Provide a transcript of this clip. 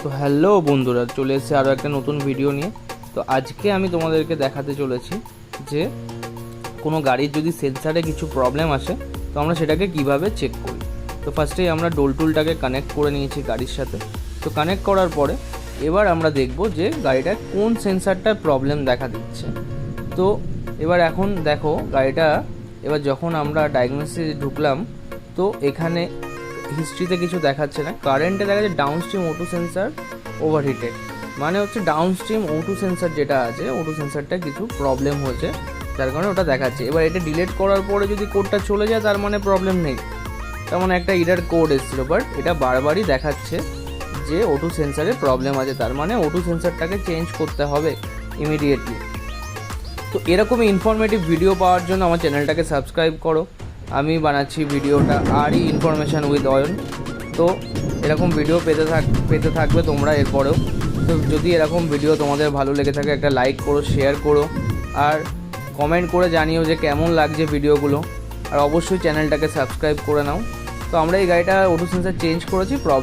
তো হ্যালো বন্ধুরা, চলে এসেছে আরও একটা নতুন ভিডিও নিয়ে। তো আজকে আমি তোমাদেরকে দেখাতে চলেছি যে কোনো গাড়ির যদি সেন্সারে কিছু প্রবলেম আসে তো আমরা সেটাকে কিভাবে চেক করি। তো ফার্স্টেই আমরা ডোল টুলটাকে কানেক্ট করে নিয়েছি গাড়ির সাথে। তো কানেক্ট করার পরে এবার আমরা দেখব যে গাড়িটার কোন সেন্সারটার প্রবলেম দেখা দিচ্ছে। তো এবার এখন দেখো গাড়িটা, এবার যখন আমরা ডায়াগনোসিসে ঢুকলাম তো এখানে হিস্ট্রিতে কিছু দেখাচ্ছে না, কারেন্টে দেখা যাচ্ছে down stream O2 sensor overheated, মানে হচ্ছে ডাউন স্ট্রিম O2 সেন্সার যেটা আছে O2 সেন্সারটা কিছু প্রবলেম হয়েছে, যার কারণে ওটা দেখাচ্ছে। এবার এটা ডিলিট করার পরে যদি কোডটা চলে যায় তার মানে প্রবলেম নেই, তার মানে একটা এরার কোড এসেছিলো, বাট এটা বারবারই দেখাচ্ছে যে O2 সেন্সারে প্রবলেম আছে, তার মানে O2 সেন্সারটাকে চেঞ্জ করতে হবে ইমিডিয়েটলি। তো এরকমই ইনফরমেটিভ ভিডিও পাওয়ার জন্য আমার চ্যানেলটাকে সাবস্ক্রাইব করো। আমি বানাচ্ছি ভিডিওটা আরই ইনফরমেশান উইথ অয়ন। তো এরকম ভিডিও পেতে থাকবে তোমরা এরপরেও। তো যদি এরকম ভিডিও তোমাদের ভালো লেগে থাকে একটা লাইক করো, শেয়ার করো, আর কমেন্ট করে জানিও যে কেমন লাগছে ভিডিওগুলো, আর অবশ্যই চ্যানেলটাকে সাবস্ক্রাইব করে নাও। তো আমরা এই গাড়িটা O2 সেন্সার চেঞ্জ করেছি, প্রবলেম